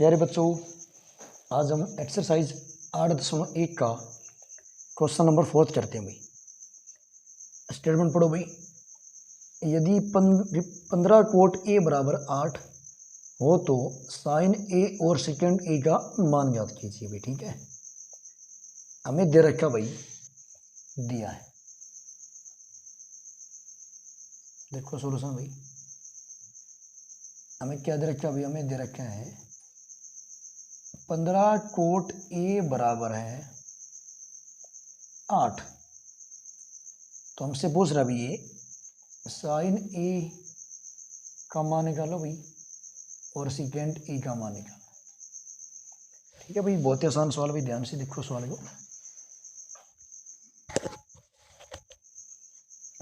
प्यारे बच्चों, आज हम एक्सरसाइज 8.1 का क्वेश्चन नंबर 4 करते हैं भाई। स्टेटमेंट पढ़ो भाई। यदि 15 कोट ए बराबर 8 हो तो साइन ए और सेकेंड ए का मान ज्ञात कीजिए भाई। ठीक है, हमें दे रखा भाई, दिया है, देखो सोल्यूशन भाई। हमें क्या दे रखा भाई? हमें दे रखा है 15 कोट ए बराबर है 8। तो हमसे पूछ रहा भाई ये साइन ए का मान निकालो भाई और सेकेंड ए का मान निकालो। ठीक है भाई, बहुत ही आसान सवाल भाई, ध्यान से देखो सवाल को।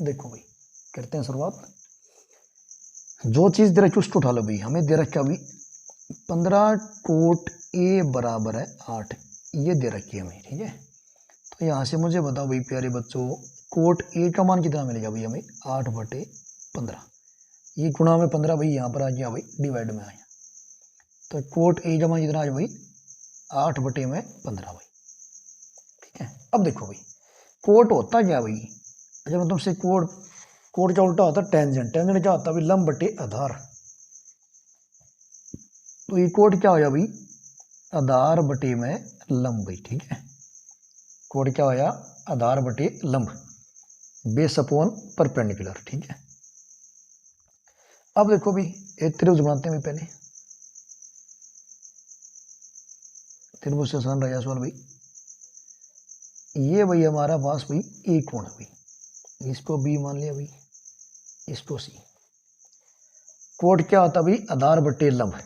देखो भाई, करते हैं शुरुआत। जो चीज दे रखी उसको उठा लो भाई। हमें दे रखा भाई 15 कोट ए बराबर है 8, ये दे रखी है हमें। ठीक है, तो यहाँ से मुझे बताओ भाई प्यारे बच्चों, कोट ए का मान कितना मिलेगा भाई? हमें 8/15। ये गुणा में 15 भाई यहाँ पर आ गया भाई, डिवाइड में आया, तो कोट ए का मान कितना आ गया भाई? 8/15 भाई। ठीक है, अब देखो भाई, कोट होता क्या भाई? अच्छा, मैं तुमसे कोट का उल्टा होता है टेंजेंट। टेंजेंट क्या होता है भाई? लंब बटे आधार। तो ये कोट क्या हो गया भाई? आधार बटे में लंब भाई। ठीक है, कोट क्या होया? आधार बटे लंब, बेस अपॉन परपेंडिकुलर। ठीक है, अब देखो भाई, एक त्रिभुज बनाते हैं भाई। पहले त्रिभुज से आसान रहा सवाल भाई। ये भाई हमारा पास भाई ए कोण है भाई, इसको बी मान लिया भाई, इसको सी। कोट क्या होता भाई? आधार बटे लंब।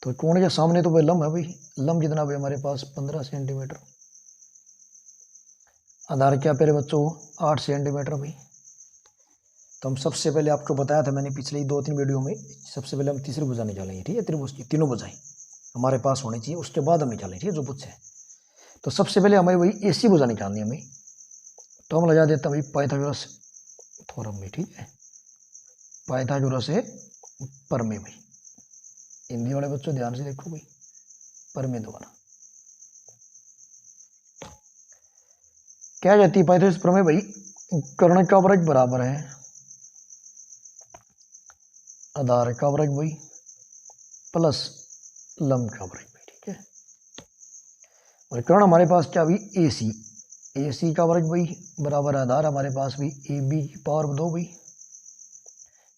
तो कोण के सामने तो भाई लंब है भाई। लंब कितना भाई हमारे पास? 15 सेंटीमीटर। आधार क्या प्यारे बच्चों? 8 सेंटीमीटर भाई। तो हम सबसे पहले आपको बताया था मैंने पिछले 2-3 वीडियो में, सबसे पहले हम तीसरी भुजा निकालेंगे। ठीक है, त्रिभुज की तीनों भुजाएं हमारे पास होनी चाहिए, उसके बाद हम निकालेंगे। ठीक है, जो पूछे। तो सबसे पहले हमें वही एसी भुजा निकालनी है हमें। तो हम लगा देते हैं भाई पाइथागोरस थ्योरम में। ठीक है, पाइथागोरस से परमे भाई। हिंदी वाले बच्चों ध्यान से देखो भाई, परमे द्वारा क्या कहती है पाइथागोरस प्रमेय भाई? कर्ण का वर्ग बराबर है आधार का वर्ग भाई प्लस लंब का वर्ग भाई। ठीक है, और कर्ण हमारे पास क्या भाई? एसी। एसी का वर्ग भाई बराबर आधार हमारे पास भी ए बी की पावर 2 भाई,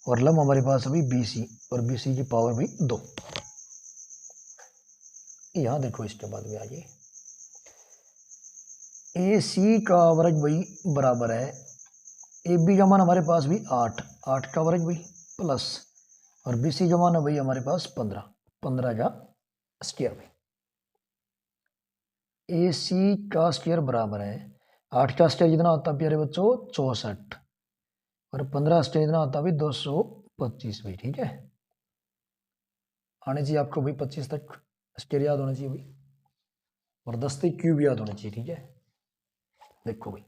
और लंब हमारे पास अभी बीसी, और बीसी की पावर भी 2। यहां देखो, इसके बाद भी आगे ए सी का वर्ग भाई बराबर है ए बी का मान हमारे पास भी 8 का वर्ग भाई प्लस, और बी सी का मान है भाई हमारे पास 15 का स्क्वायर भाई। ए सी का स्क्वायर बराबर है 8 का स्क्वायर कितना होता है प्यारे बच्चों? 64, और 15 स्क्वायर कितना होता है भाई? 225 भाई। ठीक है, आने चाहिए आपको भाई 25 तक स्क्वायर याद होना चाहिए भाई, और 10 तक क्यूब याद होना चाहिए। ठीक है, देखो भाई,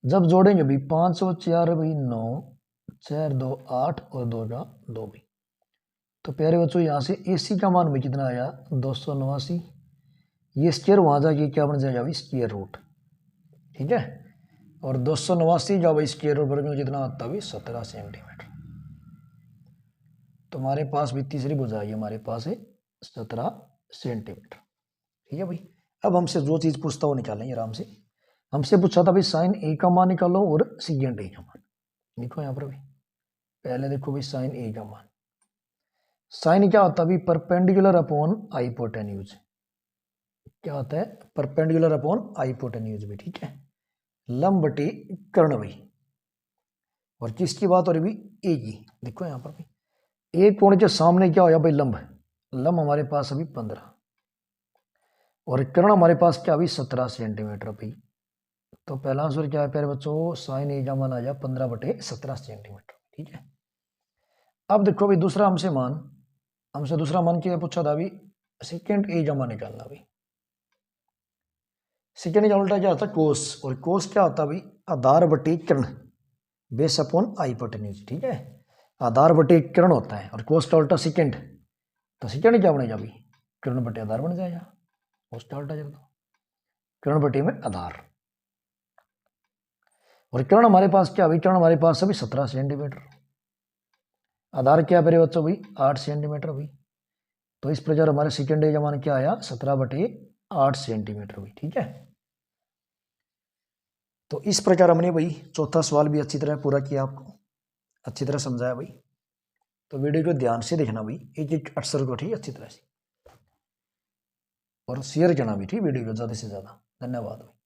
जब जोड़ेंगे भाई 5 और 4 भाई 9, 4 2 8 और 2 का 2 भाई। तो प्यारे बच्चों, यहाँ से एसी का मान भाई कितना आया? 289। ये स्क्वायर वहां जाके क्या बन जाएगा भाई? Square root. ठीक है, और 289 का भाई स्क्वायर रूट वर्ग में कितना आता है भाई? 17 सेंटीमीटर। तो हमारे पास भी तीसरी भुजा आई हमारे पास है 17 सेंटीमीटर। ठीक है भाई, अब हमसे जो चीज पूछता वो निकालेंगे आराम से। हमसे पूछा था भाई साइन ए का मान निकालो और सेकेंड ए का मान। देखो यहाँ पर भाई, पहले देखो भाई साइन ए का मान। साइन क्या होता है भाई? Perpendicular upon hypotenuse. क्या होता है? परपेंडिकुलर अपॉन हाइपोटेन्यूज भी। ठीक है, लंब बटे कर्ण भाई, और किसकी बात हो रही भाई? ए की। देखो यहाँ पर भाई, एक कोण के सामने क्या होया भाई? लंब। लंब हमारे पास अभी 15, और कर्ण हमारे पास क्या अभी? 17 सेंटीमीटर भाई। तो पहला आंसर क्या है प्यारे बच्चों? साइन ए का मान आ जाए 15/17 सेंटीमीटर। ठीक है, अब देखो भाई दूसरा हमसे दूसरा मान क्या पूछा था अभी? सेकेंड ए का मान निकालना भाई। सेकेंड का उल्टा क्या होता है? कोस, और कोस क्या होता है भाई? आधार बटे कर्ण, बेस अपॉन हाइपोटेन्यूज। ठीक है, आधार बटे कर्ण होता है, और कोस का उल्टा सेकेंड। तो सेकेंड क्या बनेगा भाई? किरण बटे आधार बन जाएगा। वो स्टार्ट आ जाएगा किरण बटे में आधार। और किरण हमारे पास क्या भाई, किरण हमारे पास अभी 17 सेंटीमीटर, आधार क्या मेरे बच्चों भाई 8 सेंटीमीटर भाई। तो इस प्रकार हमारे सेकेंड का मान क्या आया 17/8 सेंटीमीटर भाई। ठीक है, तो इस प्रकार हमने भाई चौथा सवाल भी अच्छी तरह पूरा किया, आपको अच्छी तरह समझाया भाई। तो वीडियो को ध्यान से देखना भाई, एक एक अक्षर को ठीक अच्छी तरह से, और शेयर करना भी ठीक वीडियो को ज़्यादा से ज़्यादा। धन्यवाद भाई।